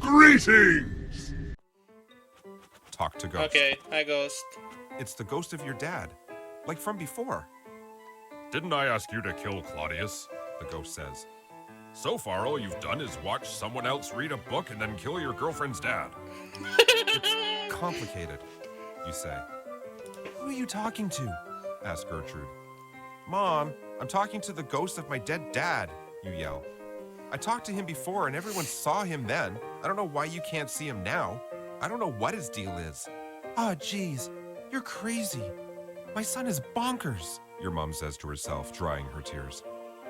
Greetings! Talk to ghost. Okay, hi Ghost. It's the ghost of your dad. Like from before. Didn't I ask you to kill Claudius? The ghost says. So far, all you've done is watch someone else read a book and then kill your girlfriend's dad. It's complicated, you say. Who are you talking to? Asks Gertrude. Mom, I'm talking to the ghost of my dead dad, you yell. I talked to him before and everyone saw him then. I don't know why you can't see him now. I don't know what his deal is. Ah, geez, you're crazy. My son is bonkers, your mom says to herself, drying her tears.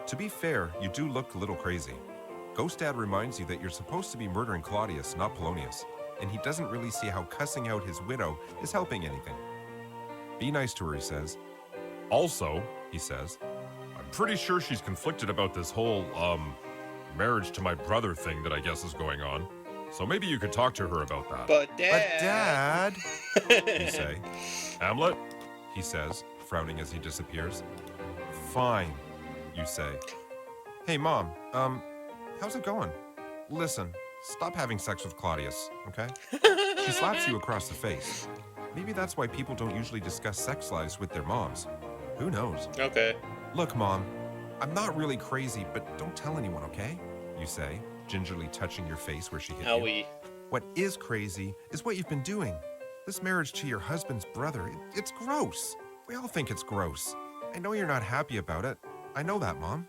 To be fair, you do look a little crazy. Ghost Dad reminds you that you're supposed to be murdering Claudius, not Polonius, and he doesn't really see how cussing out his widow is helping anything. Be nice to her, he says. Also, He says. I'm pretty sure she's conflicted about this whole, marriage to my brother thing that I guess is going on. So maybe you could talk to her about that. But Dad, you say. Hamlet? He says, frowning as he disappears. Fine, you say. Hey, Mom, how's it going? Listen, stop having sex with Claudius, okay? She slaps you across the face. Maybe that's why people don't usually discuss sex lives with their moms. Who knows? Okay. Look, Mom, I'm not really crazy, but don't tell anyone, okay? You say, gingerly touching your face where she hit you. Owie. What is crazy is what you've been doing. This marriage to your husband's brother, it's gross. We all think it's gross. I know you're not happy about it. I know that, Mom.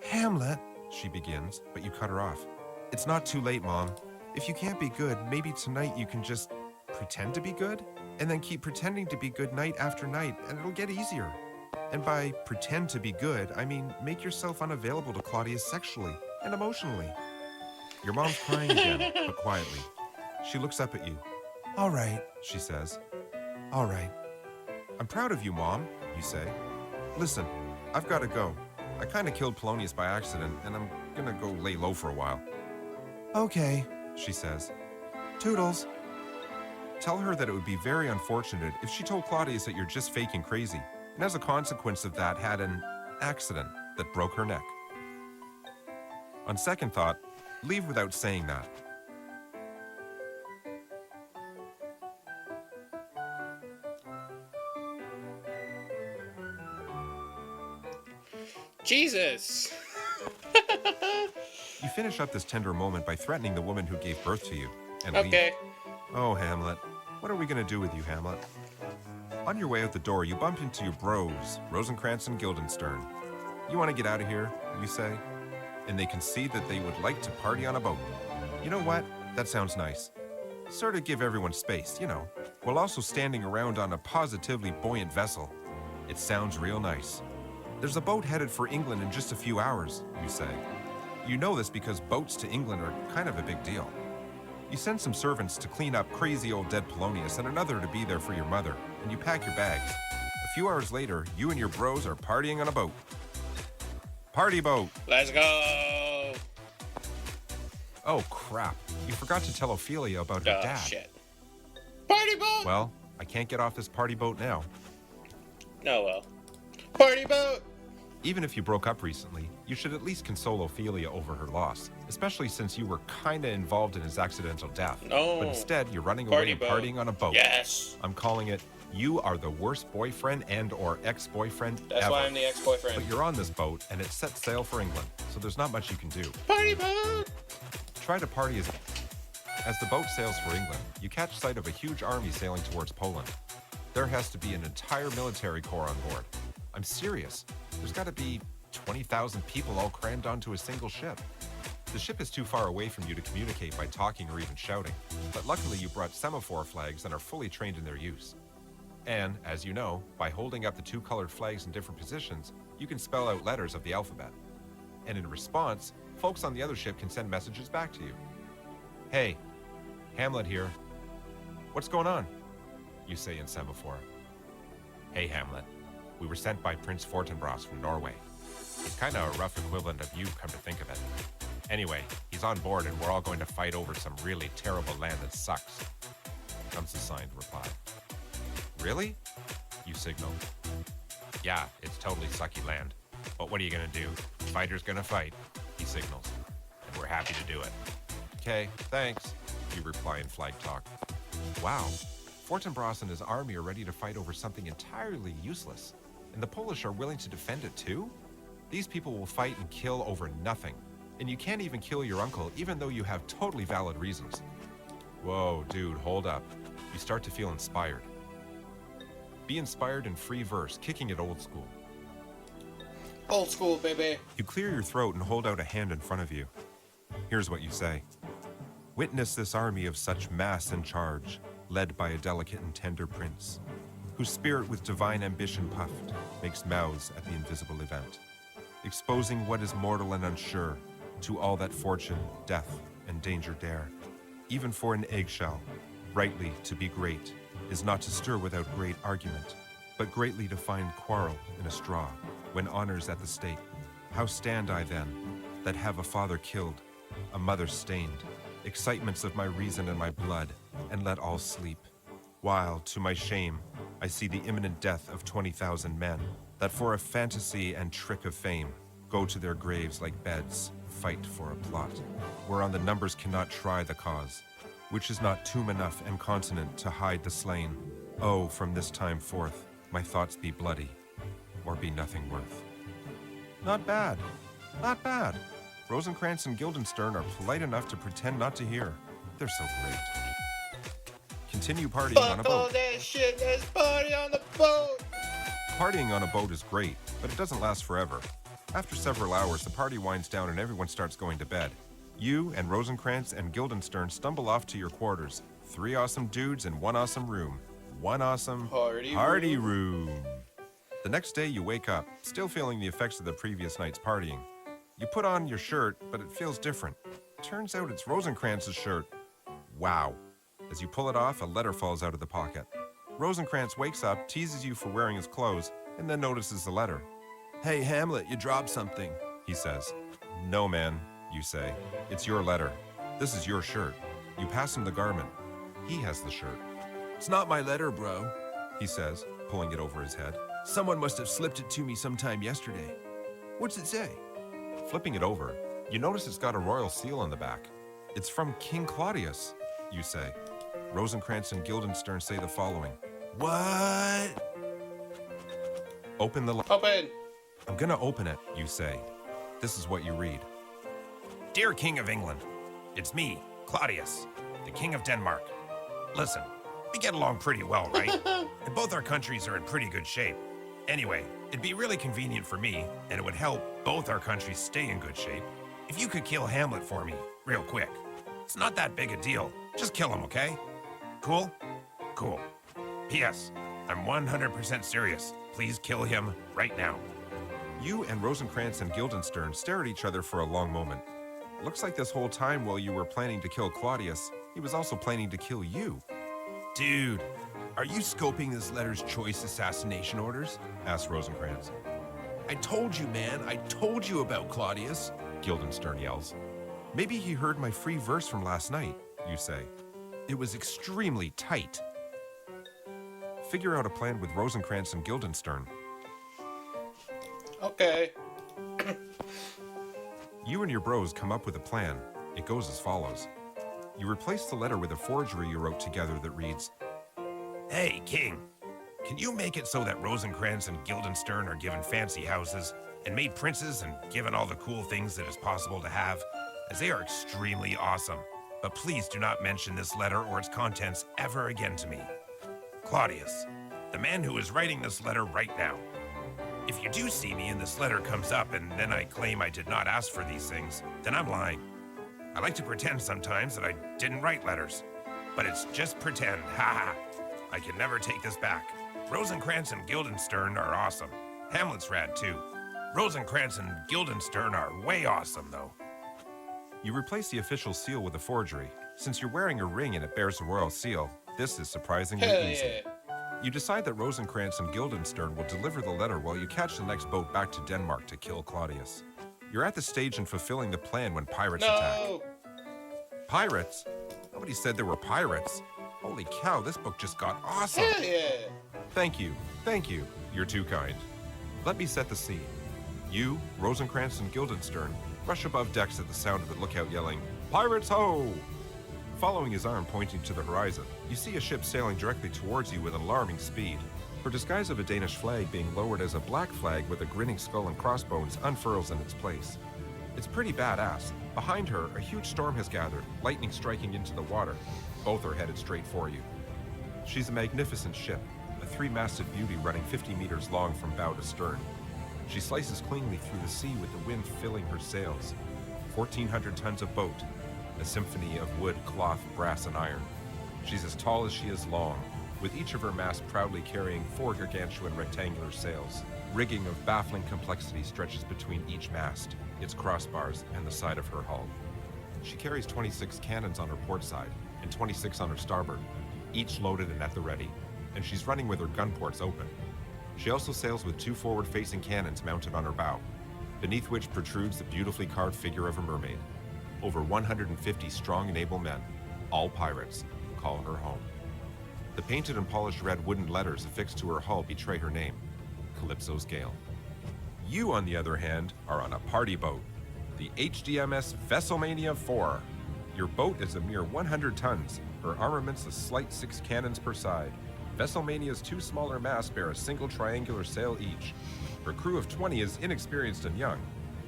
Hamlet, she begins, but you cut her off. It's not too late, Mom. If you can't be good, maybe tonight you can just pretend to be good, and then keep pretending to be good night after night, and it'll get easier. And by pretend to be good, I mean make yourself unavailable to Claudius sexually and emotionally. Your mom's crying again, but quietly. She looks up at you. All right, she says. All right. I'm proud of you, Mom, you say. Listen, I've got to go. I kind of killed Polonius by accident, and I'm gonna go lay low for a while. Okay, she says. Toodles. Tell her that it would be very unfortunate if she told Claudius that you're just faking crazy, and as a consequence of that had an accident that broke her neck. On second thought, leave without saying that. Jesus. You finish up this tender moment by threatening the woman who gave birth to you, and Okay. leave. Oh, Hamlet. What are we gonna do with you, Hamlet? On your way out the door, you bump into your bros, Rosencrantz and Guildenstern. You want to get out of here, you say? And they can see that they would like to party on a boat. You know what? That sounds nice. Sort of give everyone space, you know, while also standing around on a positively buoyant vessel. It sounds real nice. There's a boat headed for England in just a few hours, you say. You know this because boats to England are kind of a big deal. You send some servants to clean up crazy old dead Polonius and another to be there for your mother, and you pack your bags. A few hours later, you and your bros are partying on a boat. Party boat! Let's go. Oh, crap. You forgot to tell Ophelia about her Oh, dad. shit. Party boat! Well, I can't get off this party boat now. Oh, well. Party boat! Even if you broke up recently, you should at least console Ophelia over her loss, especially since you were kinda involved in his accidental death. No. But instead, you're running Party away and boat. partying on a boat. Yes. I'm calling it, you are the worst boyfriend and or ex-boyfriend That's ever. why I'm the ex-boyfriend. But you're on this boat, and it sets sail for England, so there's not much you can do. Party boat! Try to party as the boat sails for England, you catch sight of a huge army sailing towards Poland. There has to be an entire military corps on board. I'm serious. There's got to be 20,000 people all crammed onto a single ship. The ship is too far away from you to communicate by talking or even shouting, but luckily you brought semaphore flags and are fully trained in their use. And, as you know, by holding up the two colored flags in different positions, you can spell out letters of the alphabet. And in response, folks on the other ship can send messages back to you. Hey, Hamlet here. What's going on? You say in semaphore. Hey, Hamlet. We were sent by Prince Fortinbras from Norway. He's kind of a rough equivalent of you, come to think of it. Anyway, he's on board and we're all going to fight over some really terrible land that sucks. Comes the signed reply. Really? You signal. Yeah, it's totally sucky land. But what are you gonna do? Fighter's gonna fight, he signals. And we're happy to do it. Okay, thanks, you reply in flag talk. Wow, Fortinbras and his army are ready to fight over something entirely useless, and the Polish are willing to defend it too? These people will fight and kill over nothing, and you can't even kill your uncle even though you have totally valid reasons. Whoa, dude, hold up. You start to feel inspired. Be inspired in free verse, kicking it old school. Old school, baby. You clear your throat and hold out a hand in front of you. Here's what you say. Witness this army of such mass and charge, led by a delicate and tender prince, whose spirit with divine ambition puffed, makes mouths at the invisible event, exposing what is mortal and unsure to all that fortune, death, and danger dare. Even for an eggshell, rightly to be great, is not to stir without great argument, but greatly to find quarrel in a straw, when honor's at the stake. How stand I then, that have a father killed, a mother stained, excitements of my reason and my blood, and let all sleep, while, to my shame, I see the imminent death of 20,000 men, that for a fantasy and trick of fame, go to their graves like beds, fight for a plot, whereon the numbers cannot try the cause, which is not tomb enough and continent to hide the slain. Oh, from this time forth, my thoughts be bloody, or be nothing worth. Not bad. Not bad. Rosencrantz and Guildenstern are polite enough to pretend not to hear. They're so great. Continue partying on a Fuck all boat. that shit. Let's party on the boat. Partying on a boat is great, but it doesn't last forever. After several hours, the party winds down and everyone starts going to bed. You and Rosencrantz and Guildenstern stumble off to your quarters. 3 awesome dudes in 1 awesome room. 1 awesome Party room. The next day you wake up, still feeling the effects of the previous night's partying. You put on your shirt, but it feels different. Turns out it's Rosencrantz's shirt. Wow. As you pull it off, a letter falls out of the pocket. Rosencrantz wakes up, teases you for wearing his clothes, and then notices the letter. Hey, Hamlet, you dropped something, he says. No, man, you say. It's your letter. This is your shirt. You pass him the garment. He has the shirt. It's not my letter, bro, he says, pulling it over his head. Someone must have slipped it to me sometime yesterday. What's it say? Flipping it over, you notice it's got a royal seal on the back. It's from King Claudius, you say. Rosencrantz and Guildenstern say the following. What? Open the letter. Open. I'm gonna open it, you say. This is what you read. Dear King of England, it's me, Claudius, the King of Denmark. Listen, we get along pretty well, right? And both our countries are in pretty good shape. Anyway, it'd be really convenient for me, and it would help both our countries stay in good shape, if you could kill Hamlet for me, real quick. It's not that big a deal. Just kill him, okay? Cool? Cool. P.S. I'm 100% serious. Please kill him right now. You and Rosencrantz and Guildenstern stare at each other for a long moment. Looks like this whole time while you were planning to kill Claudius, he was also planning to kill you. Dude, are you scoping this letter's choice assassination orders? Asked Rosencrantz. I told you, man. I told you about Claudius, Guildenstern yells. Maybe he heard my free verse from last night, you say. It was extremely tight. Figure out a plan with Rosencrantz and Guildenstern. Okay. You and your bros come up with a plan. It goes as follows. You replace the letter with a forgery you wrote together that reads, Hey, King, can you make it so that Rosencrantz and Guildenstern are given fancy houses and made princes and given all the cool things that is possible to have, as they are extremely awesome. But please do not mention this letter or its contents ever again to me. Claudius, the man who is writing this letter right now. If you do see me and this letter comes up and then I claim I did not ask for these things, then I'm lying. I like to pretend sometimes that I didn't write letters, but it's just pretend, haha. I can never take this back. Rosencrantz and Guildenstern are awesome. Hamlet's rad too. Rosencrantz and Guildenstern are way awesome though. You replace the official seal with a forgery. Since you're wearing a ring and it bears the royal seal, this is surprisingly Hell easy. yeah. You decide that Rosencrantz and Guildenstern will deliver the letter while you catch the next boat back to Denmark to kill Claudius. You're at the stage in fulfilling the plan when pirates attack. No. Pirates? Nobody said there were pirates. Holy cow, this book just got awesome. Hell yeah. Thank you. You're too kind. Let me set the scene. You, Rosencrantz and Guildenstern, rush above decks at the sound of the lookout yelling, "Pirates ho!" Following his arm pointing to the horizon, you see a ship sailing directly towards you with alarming speed. Her disguise of a Danish flag being lowered as a black flag with a grinning skull and crossbones unfurls in its place. It's pretty badass. Behind her, a huge storm has gathered, lightning striking into the water. Both are headed straight for you. She's a magnificent ship, a three-masted beauty running 50 meters long from bow to stern. She slices cleanly through the sea with the wind filling her sails. 1,400 tons of boat, a symphony of wood, cloth, brass, and iron. She's as tall as she is long, with each of her masts proudly carrying 4 gargantuan rectangular sails. Rigging of baffling complexity stretches between each mast, its crossbars, and the side of her hull. She carries 26 cannons on her port side and 26 on her starboard, each loaded and at the ready, and she's running with her gun ports open. She also sails with 2 forward-facing cannons mounted on her bow, beneath which protrudes the beautifully carved figure of a mermaid. Over 150 strong and able men, all pirates, call her home. The painted and polished red wooden letters affixed to her hull betray her name, Calypso's Gale. You, on the other hand, are on a party boat, the HDMS Vesselmania 4. Your boat is a mere 100 tons, her armaments a slight 6 cannons per side. Vesselmania's 2 smaller masts bear a single triangular sail each. Her crew of 20 is inexperienced and young.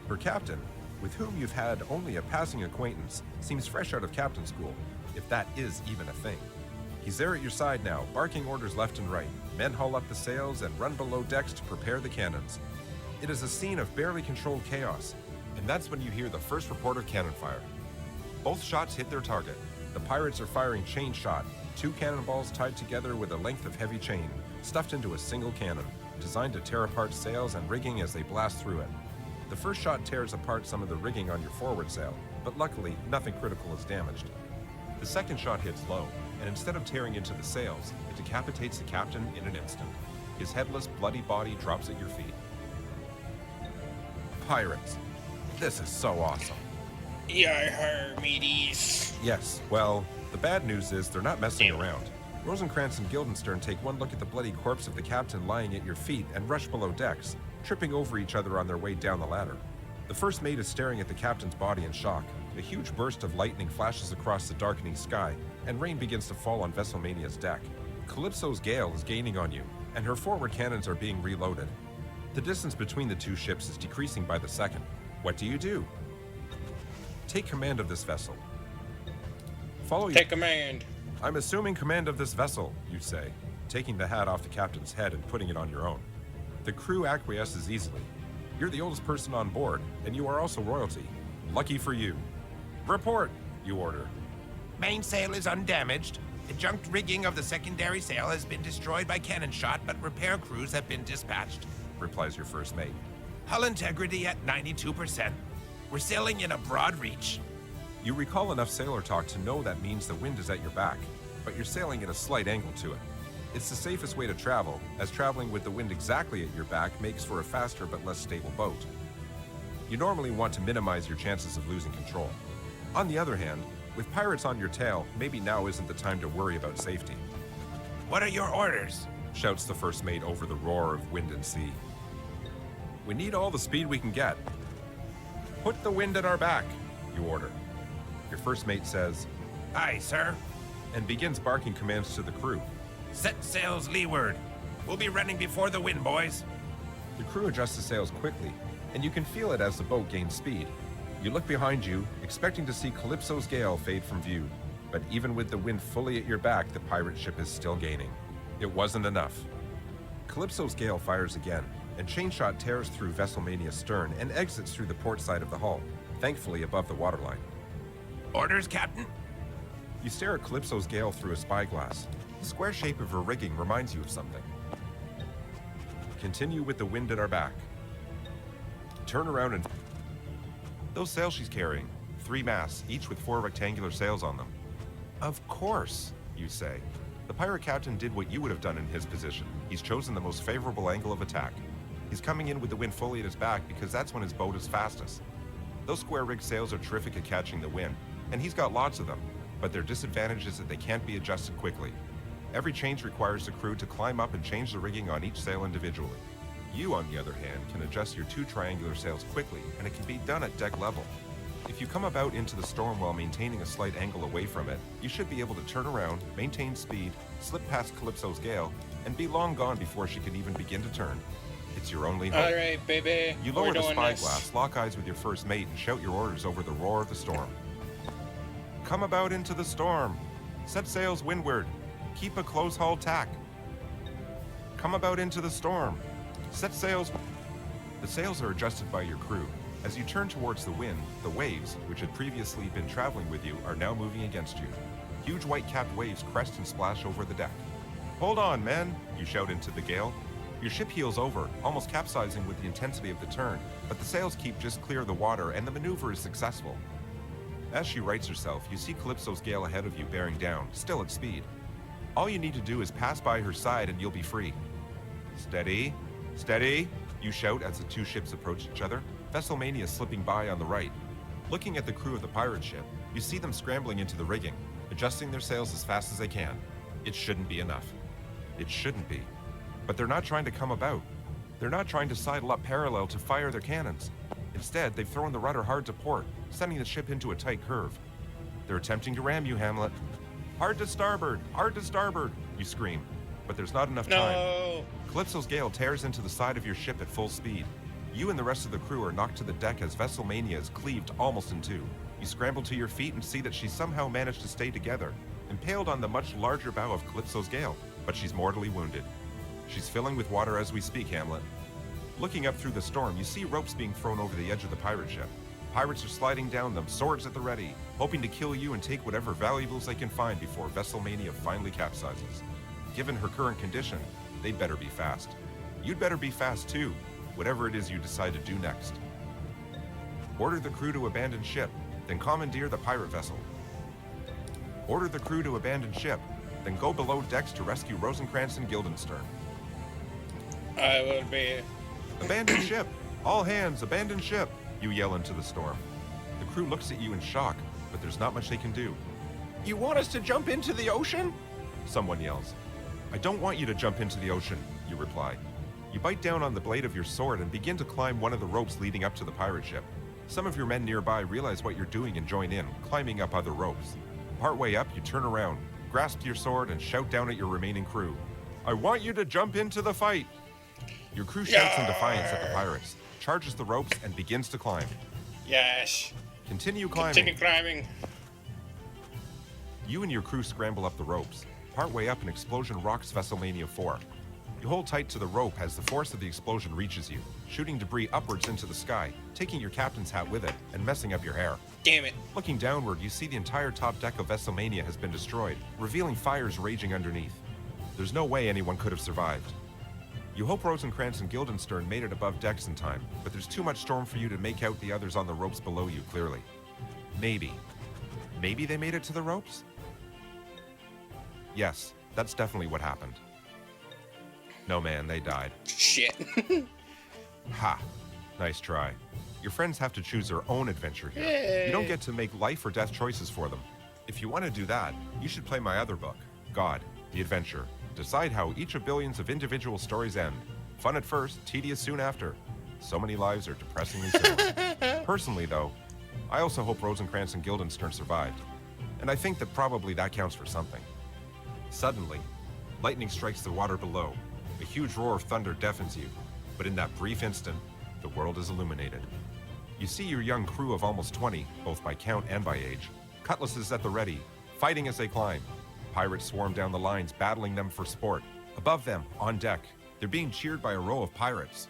Her captain, with whom you've had only a passing acquaintance, seems fresh out of captain school, if that is even a thing. He's there at your side now, barking orders left and right. Men haul up the sails and run below decks to prepare the cannons. It is a scene of barely controlled chaos, and that's when you hear the first report of cannon fire. Both shots hit their target. The pirates are firing chain shot, 2 cannonballs tied together with a length of heavy chain, stuffed into a single cannon, designed to tear apart sails and rigging as they blast through it. The first shot tears apart some of the rigging on your forward sail, but luckily nothing critical is damaged. The second shot hits low, and instead of tearing into the sails, it decapitates the captain in an instant. His headless, bloody body drops at your feet. Pirates. This is so awesome. Yar, mateys. Yes, well, the bad news is they're not messing around. Rosencrantz and Guildenstern take one look at the bloody corpse of the captain lying at your feet and rush below decks, tripping over each other on their way down the ladder. The first mate is staring at the captain's body in shock. A huge burst of lightning flashes across the darkening sky, and rain begins to fall on Vesselmania's deck. Calypso's Gale is gaining on you, and her forward cannons are being reloaded. The distance between the 2 ships is decreasing by the second. What do? Take command of this vessel. Take command. I'm assuming command of this vessel, you say, taking the hat off the captain's head and putting it on your own. The crew acquiesces easily. You're the oldest person on board, and you are also royalty. Lucky for you. Report, you order. Mainsail is undamaged. The junked rigging of the secondary sail has been destroyed by cannon shot, but repair crews have been dispatched, Replies your first mate. Hull integrity at 92%. We're sailing in a broad reach. You recall enough sailor talk to know that means the wind is at your back, but you're sailing at a slight angle to it. It's the safest way to travel, as traveling with the wind exactly at your back makes for a faster but less stable boat. You normally want to minimize your chances of losing control. On the other hand, with pirates on your tail, maybe now isn't the time to worry about safety. What are your orders? Shouts the first mate over the roar of wind and sea. We need all the speed we can get. Put the wind at our back, you order. Your first mate says, Aye, sir. and begins barking commands to the crew. Set sails leeward. We'll be running before the wind, boys. The crew adjusts the sails quickly, and you can feel it as the boat gains speed. You look behind you, expecting to see Calypso's Gale fade from view, but even with the wind fully at your back, the pirate ship is still gaining. It wasn't enough. Calypso's Gale fires again, and chain shot tears through Vesselmania's stern and exits through the port side of the hull, thankfully above the waterline. Orders, Captain? You stare at Calypso's Gale through a spyglass. The square shape of her rigging reminds you of something. Continue with the wind at our back. Turn around and... Those sails she's carrying, 3 masts, each with 4 rectangular sails on them. Of course, you say. The pirate captain did what you would have done in his position. He's chosen the most favorable angle of attack. He's coming in with the wind fully at his back because that's when his boat is fastest. Those square-rigged sails are terrific at catching the wind, and he's got lots of them, but their disadvantage is that they can't be adjusted quickly. Every change requires the crew to climb up and change the rigging on each sail individually. You, on the other hand, can adjust your 2 triangular sails quickly, and it can be done at deck level. If you come about into the storm while maintaining a slight angle away from it, you should be able to turn around, maintain speed, slip past Calypso's gale, and be long gone before she can even begin to turn. It's your only hope. All right, baby. You lower the spyglass, lock eyes with your first mate, and shout your orders over the roar of the storm. Come about into the storm. Set sails windward. Keep a close-hauled tack. Come about into the storm. Set sails. The sails are adjusted by your crew. As you turn towards the wind, the waves, which had previously been traveling with you, are now moving against you. Huge white-capped waves crest and splash over the deck. Hold on, men, you shout into the gale. Your ship heels over, almost capsizing with the intensity of the turn, but the sails keep just clear of the water and the maneuver is successful. As she rights herself, you see Calypso's gale ahead of you bearing down, still at speed. All you need to do is pass by her side and you'll be free. Steady, steady, you shout as the 2 ships approach each other, Vesselmania slipping by on the right. Looking at the crew of the pirate ship, you see them scrambling into the rigging, adjusting their sails as fast as they can. It shouldn't be enough. It shouldn't be. But they're not trying to come about. They're not trying to sidle up parallel to fire their cannons. Instead, they've thrown the rudder hard to port, sending the ship into a tight curve. They're attempting to ram you, Hamlet. Hard to starboard, you scream. But there's not enough time. No. Calypso's gale tears into the side of your ship at full speed. You and the rest of the crew are knocked to the deck as Vesselmania is cleaved almost in 2. You scramble to your feet and see that she somehow managed to stay together, impaled on the much larger bow of Calypso's gale, but she's mortally wounded. She's filling with water as we speak, Hamlet. Looking up through the storm, you see ropes being thrown over the edge of the pirate ship. Pirates are sliding down them, swords at the ready, hoping to kill you and take whatever valuables they can find before Vesselmania finally capsizes. Given her current condition, they'd better be fast. You'd better be fast too, whatever it is you decide to do next. Order the crew to abandon ship, then commandeer the pirate vessel. Order the crew to abandon ship, then go below decks to rescue Rosencrantz and Guildenstern. I will be. Abandon ship! All hands, abandon ship! You yell into the storm. The crew looks at you in shock, but there's not much they can do. You want us to jump into the ocean? Someone yells. I don't want you to jump into the ocean, you reply. You bite down on the blade of your sword and begin to climb one of the ropes leading up to the pirate ship. Some of your men nearby realize what you're doing and join in, climbing up other ropes. Partway up, you turn around, grasp your sword, and shout down at your remaining crew. I want you to jump into the fight! Your crew shouts in defiance at the pirates, charges the ropes, and begins to climb. Yes. Continue climbing. Continue climbing. You and your crew scramble up the ropes. Partway up, an explosion rocks Vesselmania 4. You hold tight to the rope as the force of the explosion reaches you, shooting debris upwards into the sky, taking your captain's hat with it, and messing up your hair. Damn it. Looking downward, you see the entire top deck of Vesselmania has been destroyed, revealing fires raging underneath. There's no way anyone could have survived. You hope Rosencrantz and Guildenstern made it above decks in time, but there's too much storm for you to make out the others on the ropes below you clearly. Maybe. Maybe they made it to the ropes? Yes, that's definitely what happened. No, man, they died. Shit. Ha! Nice try. Your friends have to choose their own adventure here. Yay. You don't get to make life or death choices for them. If you want to do that, you should play my other book, God, the Adventure. Decide how each of billions of individual stories end. Fun at first, tedious soon after. So many lives are depressingly similar. Personally, though, I also hope Rosencrantz and Guildenstern survived. And I think that probably that counts for something. Suddenly, lightning strikes the water below. A huge roar of thunder deafens you. But in that brief instant, the world is illuminated. You see your young crew of almost 20, both by count and by age, cutlasses at the ready, fighting as they climb. Pirates swarm down the lines, battling them for sport. Above them, on deck, they're being cheered by a row of pirates.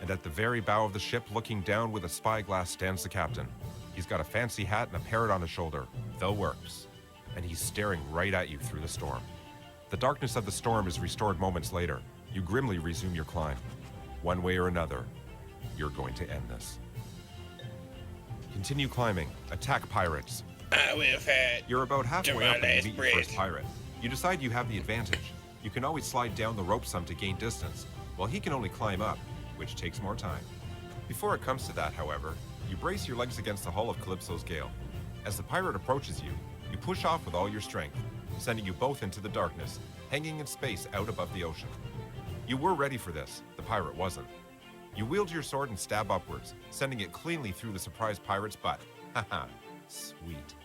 And at the very bow of the ship, looking down with a spyglass, stands the captain. He's got a fancy hat and a parrot on his shoulder, the works. And he's staring right at you through the storm. The darkness of the storm is restored moments later. You grimly resume your climb. One way or another, you're going to end this. Continue climbing. Attack pirates. I will fight. You're about halfway my up when you last meet breath. your first pirate. You decide you have the advantage. You can always slide down the rope some to gain distance, while he can only climb up, which takes more time. Before it comes to that, however, you brace your legs against the hull of Calypso's gale. As the pirate approaches you, you push off with all your strength, sending you both into the darkness, hanging in space out above the ocean. You were ready for this, the pirate wasn't. You wield your sword and stab upwards, sending it cleanly through the surprised pirate's butt. Haha, sweet.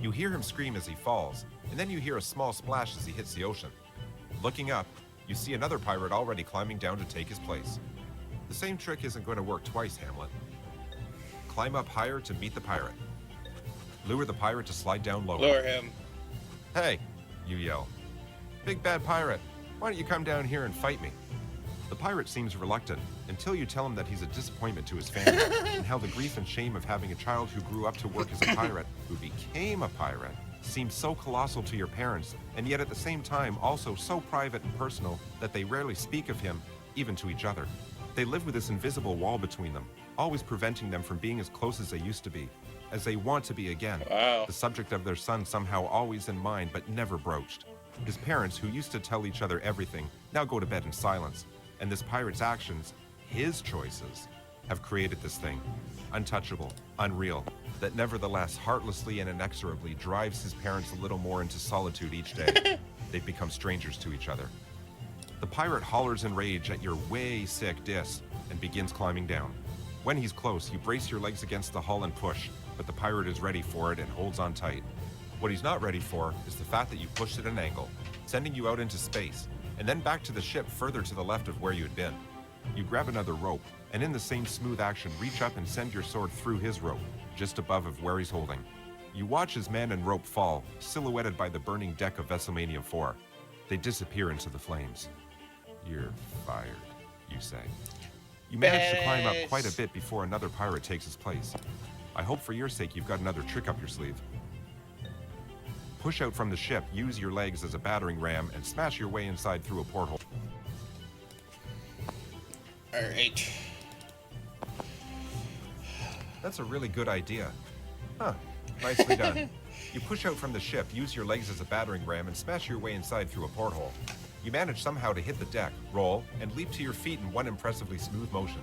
You hear him scream as he falls, and then you hear a small splash as he hits the ocean. Looking up, you see another pirate already climbing down to take his place. The same trick isn't going to work twice, Hamlet. Climb up higher to meet the pirate. Lure the pirate to slide down lower. Lure him. Hey, you yell. Big bad pirate, why don't you come down here and fight me? The pirate seems reluctant until you tell him that he's a disappointment to his family and how the grief and shame of having a child who grew up to work as a pirate, who became a pirate, seems so colossal to your parents, and yet at the same time also so private and personal that they rarely speak of him, even to each other. They live with this invisible wall between them, always preventing them from being as close as they used to be, as they want to be again. Wow. The subject of their son somehow always in mind but never broached. His parents, who used to tell each other everything, now go to bed in silence. And this pirate's actions, his choices, have created this thing, untouchable, unreal, that nevertheless heartlessly and inexorably drives his parents a little more into solitude each day. They've become strangers to each other. The pirate hollers in rage at your way sick dis and begins climbing down. When he's close, you brace your legs against the hull and push, but the pirate is ready for it and holds on tight. What he's not ready for is the fact that you pushed at an angle, sending you out into space, and then back to the ship further to the left of where you had been. You grab another rope, and in the same smooth action, reach up and send your sword through his rope, just above of where he's holding. You watch as man and rope fall, silhouetted by the burning deck of Vesselmania 4. They disappear into the flames. You're fired, you say. You manage to climb up quite a bit before another pirate takes his place. I hope for your sake you've got another trick up your sleeve. Push out from the ship, use your legs as a battering ram, and smash your way inside through a porthole. Alright. That's a really good idea. Huh, nicely done. You push out from the ship, use your legs as a battering ram, and smash your way inside through a porthole. You manage somehow to hit the deck, roll, and leap to your feet in one impressively smooth motion.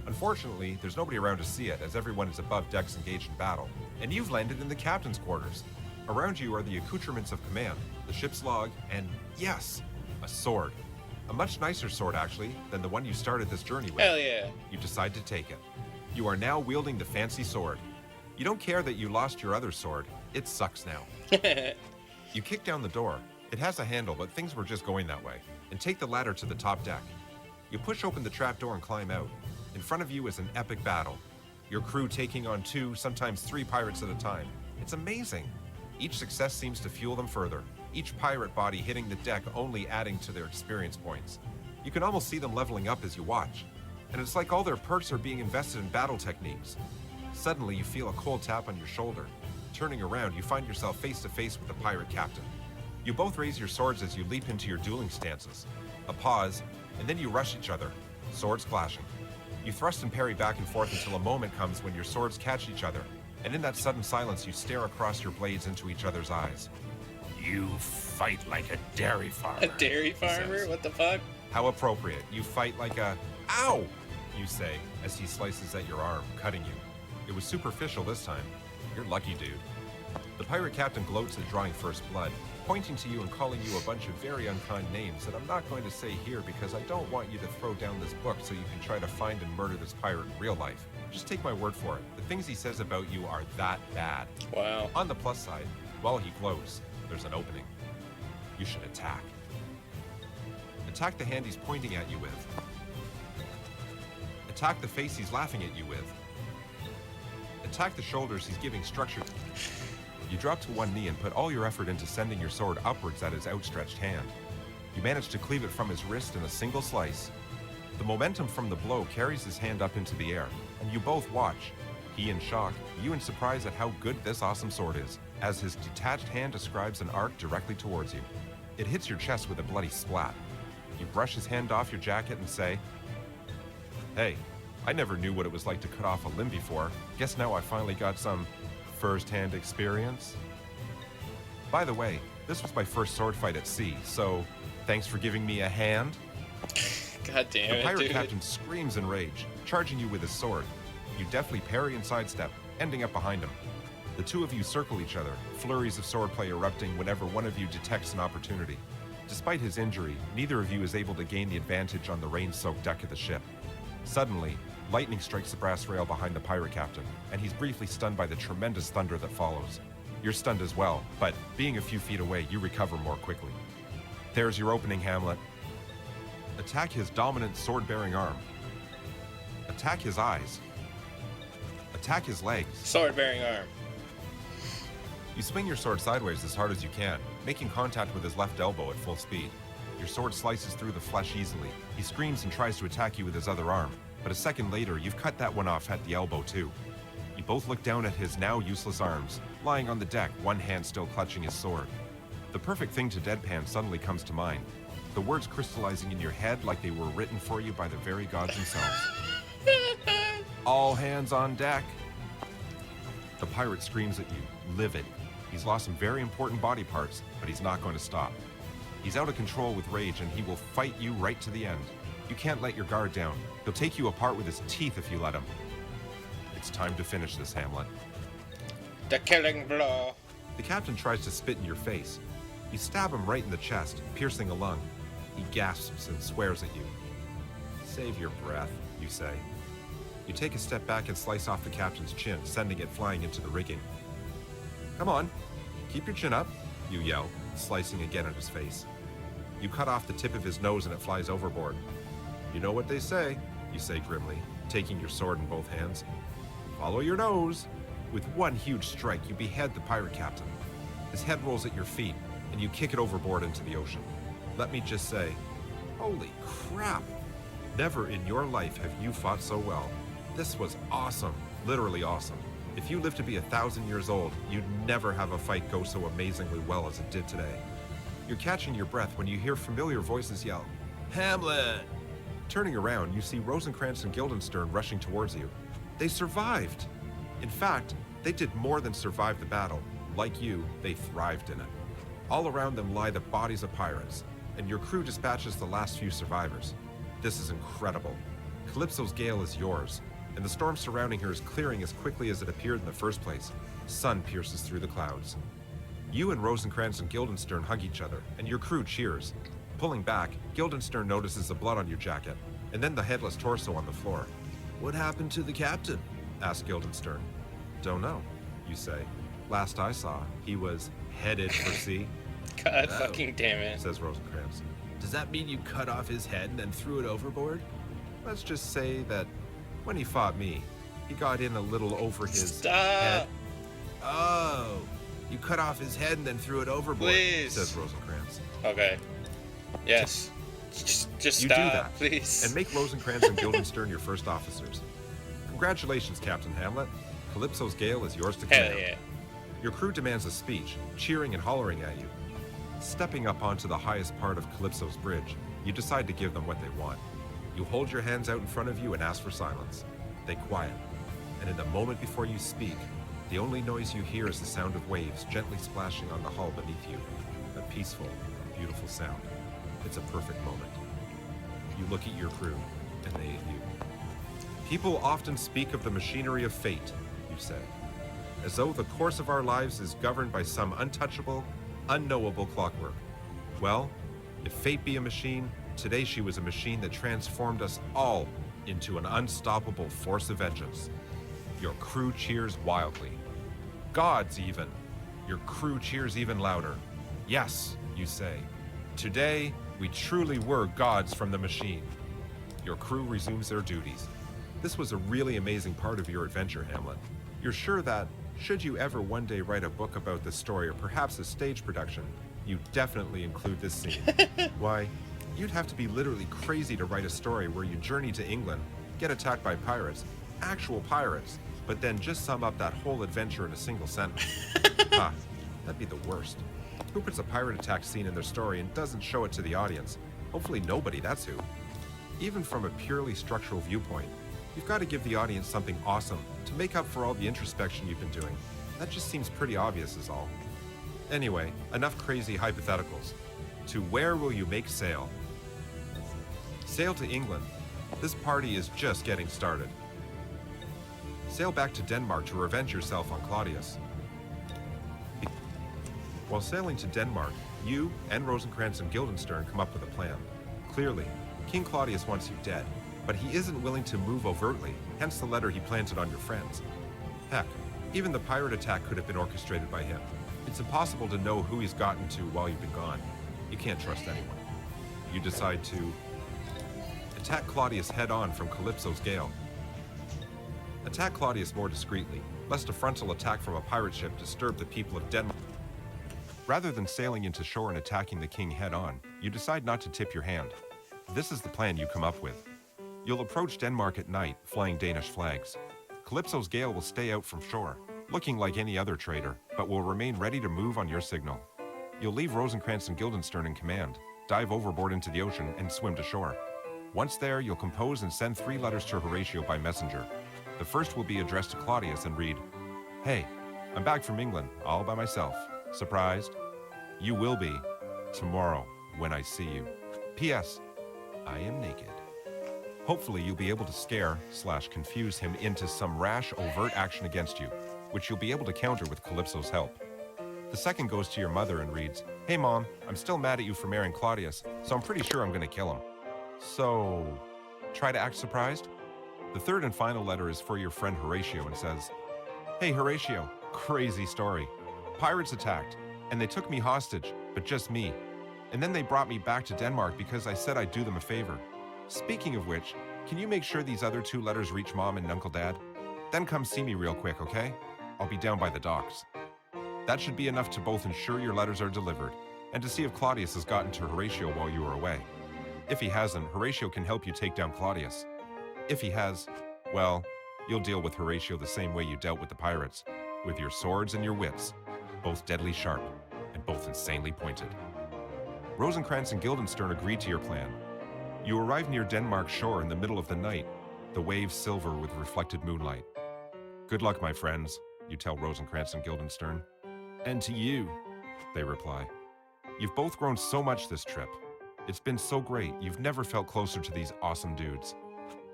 Unfortunately, there's nobody around to see it, as everyone is above decks engaged in battle, and you've landed in the captain's quarters. Around you are the accoutrements of command, the ship's log, and yes, a sword. A much nicer sword, actually, than the one you started this journey with. Hell yeah. You decide to take it. You are now wielding the fancy sword. You don't care that you lost your other sword. It sucks now. You kick down the door. It has a handle, but things were just going that way, and take the ladder to the top deck. You push open the trapdoor and climb out. In front of you is an epic battle. Your crew taking on 2, sometimes 3 pirates at a time. It's amazing. Each success seems to fuel them further, each pirate body hitting the deck only adding to their experience points. You can almost see them leveling up as you watch, and it's like all their perks are being invested in battle techniques. Suddenly, you feel a cold tap on your shoulder. Turning around, you find yourself face to face with the pirate captain. You both raise your swords as you leap into your dueling stances. A pause, and then you rush each other, swords clashing. You thrust and parry back and forth until a moment comes when your swords catch each other, and in that sudden silence, you stare across your blades into each other's eyes. You fight like a dairy farmer. A dairy he farmer? says. What the fuck? How appropriate. You fight like a... Ow! You say, as he slices at your arm, cutting you. It was superficial this time. You're lucky, dude. The pirate captain gloats at drawing first blood, pointing to you and calling you a bunch of very unkind names that I'm not going to say here because I don't want you to throw down this book so you can try to find and murder this pirate in real life. Just take my word for it. The things he says about you are that bad. Wow. On the plus side, while he glows, there's an opening. You should attack. Attack the hand he's pointing at you with. Attack the face he's laughing at you with. Attack the shoulders he's giving structure. You drop to one knee and put all your effort into sending your sword upwards at his outstretched hand. You manage to cleave it from his wrist in a single slice. The momentum from the blow carries his hand up into the air, and you both watch, he in shock, you in surprise at how good this awesome sword is, as his detached hand describes an arc directly towards you. It hits your chest with a bloody splat. You brush his hand off your jacket and say, "Hey, I never knew what it was like to cut off a limb before. Guess now I finally got some first-hand experience." By the way, this was my first sword fight at sea, so thanks for giving me a hand. God damn The it, pirate dude. captain screams in rage, charging you with his sword. You deftly parry and sidestep, ending up behind him. The two of you circle each other, flurries of swordplay erupting whenever one of you detects an opportunity. Despite his injury, neither of you is able to gain the advantage on the rain-soaked deck of the ship. Suddenly, lightning strikes the brass rail behind the pirate captain, and he's briefly stunned by the tremendous thunder that follows. You're stunned as well, but being a few feet away, you recover more quickly. There's your opening, Hamlet. Attack his dominant sword-bearing arm. Attack his eyes. Attack his legs. Sword-bearing arm. You swing your sword sideways as hard as you can, making contact with his left elbow at full speed. Your sword slices through the flesh easily. He screams and tries to attack you with his other arm, but a second later, you've cut that one off at the elbow too. You both look down at his now useless arms, lying on the deck, one hand still clutching his sword. The perfect thing to deadpan suddenly comes to mind. The words crystallizing in your head like they were written for you by the very gods themselves. All hands on deck. The pirate screams at you, livid. He's lost some very important body parts, but he's not going to stop. He's out of control with rage, and he will fight you right to the end. You can't let your guard down. He'll take you apart with his teeth if you let him. It's time to finish this, Hamlet. The killing blow. The captain tries to spit in your face. You stab him right in the chest, piercing a lung. He gasps and swears at you. Save your breath, you say. You take a step back and slice off the captain's chin, sending it flying into the rigging. Come on, keep your chin up, you yell, slicing again at his face. You cut off the tip of his nose and it flies overboard. You know what they say, you say grimly, taking your sword in both hands. Follow your nose. With one huge strike, you behead the pirate captain. His head rolls at your feet, and you kick it overboard into the ocean. Let me just say, holy crap! Never in your life have you fought so well. This was awesome, literally awesome. If you live to be 1,000 years old, you'd never have a fight go so amazingly well as it did today. You're catching your breath when you hear familiar voices yell, Hamlet! Turning around, you see Rosencrantz and Guildenstern rushing towards you. They survived! In fact, they did more than survive the battle. Like you, they thrived in it. All around them lie the bodies of pirates, and your crew dispatches the last few survivors. This is incredible. Calypso's gale is yours, and the storm surrounding her is clearing as quickly as it appeared in the first place. Sun pierces through the clouds. You and Rosencrantz and Guildenstern hug each other, and your crew cheers. Pulling back, Guildenstern notices the blood on your jacket, and then the headless torso on the floor. What happened to the captain? Asked Guildenstern. Don't know, you say. Last I saw, he was headed for sea. God fucking damn it. Says Rosencrantz. Does that mean you cut off his head and then threw it overboard? Let's just say that when he fought me, he got in a little over his head. Oh, you cut off his head and then threw it overboard, Please. Says Rosencrantz. Okay. Yes. Just You stop, do that, please. and make Rosencrantz and Guildenstern your first officers. Congratulations, Captain Hamlet. Calypso's gale is yours to command. Hell yeah. Your crew demands a speech, cheering and hollering at you. Stepping up onto the highest part of Calypso's bridge, you decide to give them what they want. You hold your hands out in front of you and ask for silence. They quiet, and in the moment before you speak, the only noise you hear is the sound of waves gently splashing on the hull beneath you. A peaceful, beautiful sound. It's a perfect moment. You look at your crew, and they at you. People often speak of the machinery of fate, you say, as though the course of our lives is governed by some untouchable, unknowable clockwork. Well, if fate be a machine, today she was a machine that transformed us all into an unstoppable force of vengeance. Your crew cheers wildly. Gods even. Your crew cheers even louder. Yes, you say. Today, we truly were gods from the machine. Your crew resumes their duties. This was a really amazing part of your adventure, Hamlet. You're sure that, should you ever one day write a book about this story or perhaps a stage production, you definitely include this scene. Why, you'd have to be literally crazy to write a story where you journey to England, get attacked by pirates, actual pirates, but then just sum up that whole adventure in a single sentence. Ha, that'd be the worst. Who puts a pirate attack scene in their story and doesn't show it to the audience? Hopefully nobody, that's who. Even from a purely structural viewpoint, you've got to give the audience something awesome to make up for all the introspection you've been doing. That just seems pretty obvious is all. Anyway, enough crazy hypotheticals. To where will you make sail? Sail to England. This party is just getting started. Sail back to Denmark to revenge yourself on Claudius. While sailing to Denmark, you and Rosencrantz and Guildenstern come up with a plan. Clearly, King Claudius wants you dead, but he isn't willing to move overtly, hence the letter he planted on your friends. Heck, even the pirate attack could have been orchestrated by him. It's impossible to know who he's gotten to while you've been gone. You can't trust anyone. You decide to attack Claudius head-on from Calypso's gale. Attack Claudius more discreetly, lest a frontal attack from a pirate ship disturb the people of Denmark. Rather than sailing into shore and attacking the king head-on, you decide not to tip your hand. This is the plan you come up with. You'll approach Denmark at night, flying Danish flags. Calypso's gale will stay out from shore, looking like any other trader, but will remain ready to move on your signal. You'll leave Rosencrantz and Guildenstern in command, dive overboard into the ocean, and swim to shore. Once there, you'll compose and send 3 letters to Horatio by messenger. The first will be addressed to Claudius and read, "Hey, I'm back from England, all by myself. Surprised? You will be tomorrow when I see you. P.S. I am naked." Hopefully you'll be able to scare/confuse him into some rash, overt action against you, which you'll be able to counter with Calypso's help. The second goes to your mother and reads, "Hey Mom, I'm still mad at you for marrying Claudius, so I'm pretty sure I'm gonna kill him. So, try to act surprised?" The third and final letter is for your friend Horatio and says, "Hey Horatio, crazy story. Pirates attacked, and they took me hostage, but just me. And then they brought me back to Denmark because I said I'd do them a favor. Speaking of which, can you make sure these other 2 letters reach Mom and Uncle Dad? Then come see me real quick, okay? I'll be down by the docks." That should be enough to both ensure your letters are delivered, and to see if Claudius has gotten to Horatio while you were away. If he hasn't, Horatio can help you take down Claudius. If he has, well, you'll deal with Horatio the same way you dealt with the pirates, with your swords and your wits, both deadly sharp and both insanely pointed. Rosencrantz and Guildenstern agreed to your plan. You arrive near Denmark shore in the middle of the night, the waves silver with reflected moonlight. "Good luck, my friends," you tell Rosencrantz and Guildenstern. "And to you," they reply. "You've both grown so much this trip. It's been so great, you've never felt closer to these awesome dudes."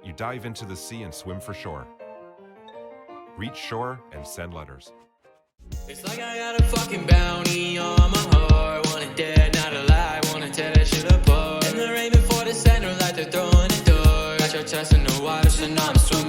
You dive into the sea and swim for shore. Reach shore and send letters. It's like I got a fucking bounty on my heart. Want it dead, not alive, wanna tear that shit apart. And they're aiming for the center like they're throwing a dart. Got your chest in the water, so now I'm swimming.